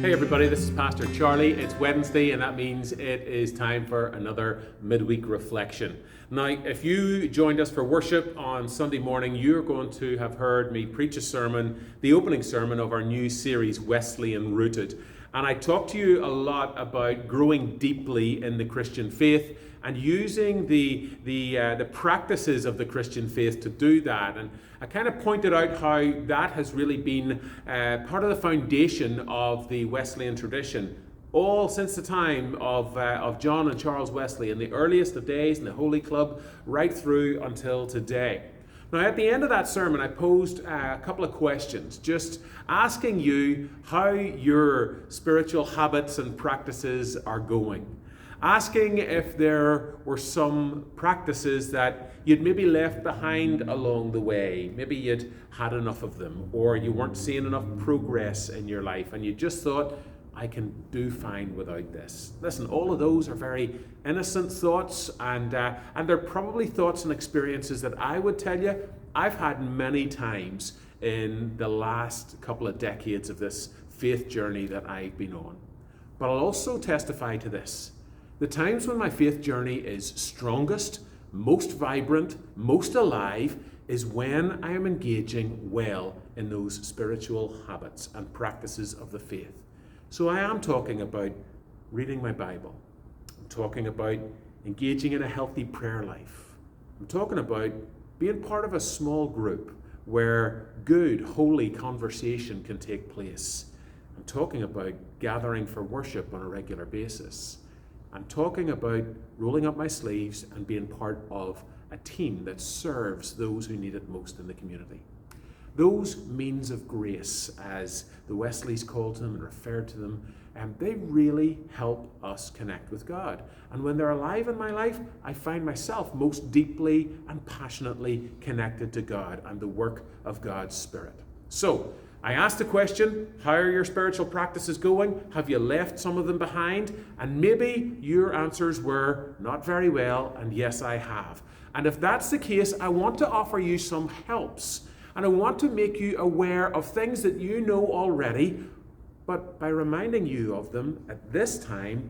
Hey everybody, this is Pastor Charlie. It's Wednesday and that means it is time for another midweek reflection. Now, if you joined us for worship on Sunday morning, you're going to have heard me preach a sermon, the opening sermon of our new series, Wesleyan Rooted. And I talked to you a lot about growing deeply in the Christian faith and using the practices of the Christian faith to do that. And I kind of pointed out how that has really been part of the foundation of the Wesleyan tradition, all since the time of John and Charles Wesley in the earliest of days in the Holy Club, right through until today. Now, at the end of that sermon, I posed a couple of questions, just asking you how your spiritual habits and practices are going. Asking if there were some practices that you'd maybe left behind along the way. Maybe you'd had enough of them, or you weren't seeing enough progress in your life, and you just thought, I can do fine without this. Listen, all of those are very innocent thoughts, and they're probably thoughts and experiences that I would tell you I've had many times in the last couple of decades of this faith journey that I've been on. But I'll also testify to this. The times when my faith journey is strongest, most vibrant, most alive, is when I am engaging well in those spiritual habits and practices of the faith. So I am talking about reading my Bible. I'm talking about engaging in a healthy prayer life. I'm talking about being part of a small group where good, holy conversation can take place. I'm talking about gathering for worship on a regular basis. I'm talking about rolling up my sleeves and being part of a team that serves those who need it most in the community. Those means of grace, as the Wesleys called them and referred to them, they really help us connect with God. And when they're alive in my life, I find myself most deeply and passionately connected to God and the work of God's Spirit. So, I asked the question, how are your spiritual practices going? Have you left some of them behind? And maybe your answers were not very well, and yes, I have. And if that's the case, I want to offer you some helps. And I want to make you aware of things that you know already, but by reminding you of them at this time,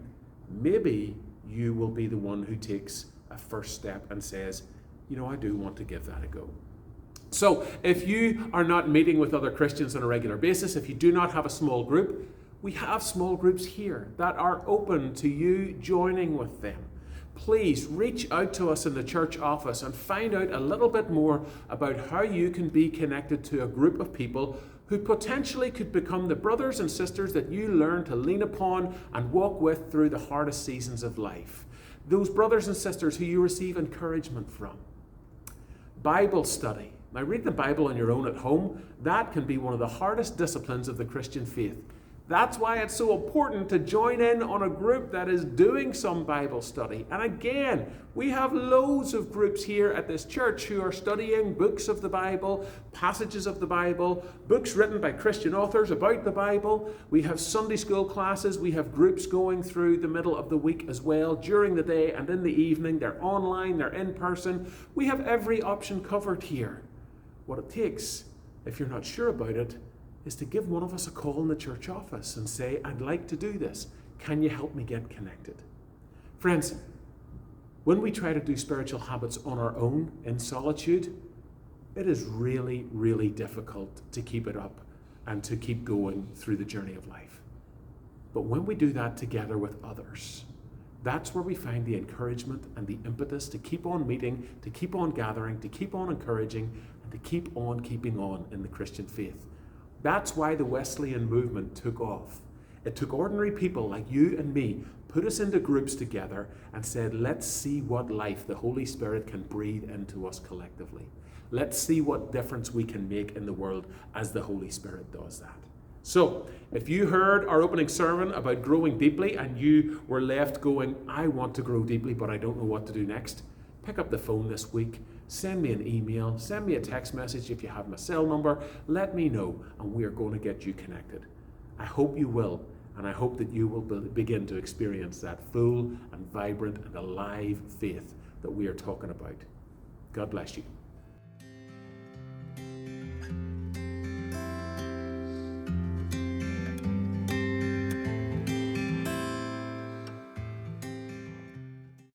maybe you will be the one who takes a first step and says, I do want to give that a go. So if you are not meeting with other Christians on a regular basis, if you do not have a small group, we have small groups here that are open to you joining with them. Please reach out to us in the church office and find out a little bit more about how you can be connected to a group of people who potentially could become the brothers and sisters that you learn to lean upon and walk with through the hardest seasons of life. Those brothers and sisters who you receive encouragement from. Bible study. Now, reading the Bible on your own at home, that can be one of the hardest disciplines of the Christian faith. That's why it's so important to join in on a group that is doing some Bible study. And again, we have loads of groups here at this church who are studying books of the Bible, passages of the Bible, books written by Christian authors about the Bible. We have Sunday school classes. We have groups going through the middle of the week as well, during the day and in the evening. They're online, they're in person. We have every option covered here. What it takes, if you're not sure about it, is to give one of us a call in the church office and say, I'd like to do this. Can you help me get connected? Friends, when we try to do spiritual habits on our own in solitude, it is really, really difficult to keep it up and to keep going through the journey of life. But when we do that together with others, that's where we find the encouragement and the impetus to keep on meeting, to keep on gathering, to keep on encouraging, and to keep on keeping on in the Christian faith. That's why the Wesleyan movement took off. It took ordinary people like you and me, put us into groups together and said, let's see what life the Holy Spirit can breathe into us collectively. Let's see what difference we can make in the world as the Holy Spirit does that. So, if you heard our opening sermon about growing deeply and you were left going, I want to grow deeply, but I don't know what to do next, pick up the phone this week, send me an email, send me a text message if you have my cell number, let me know, and we are going to get you connected. I hope you will, and I hope that you will begin to experience that full and vibrant and alive faith that we are talking about. God bless you.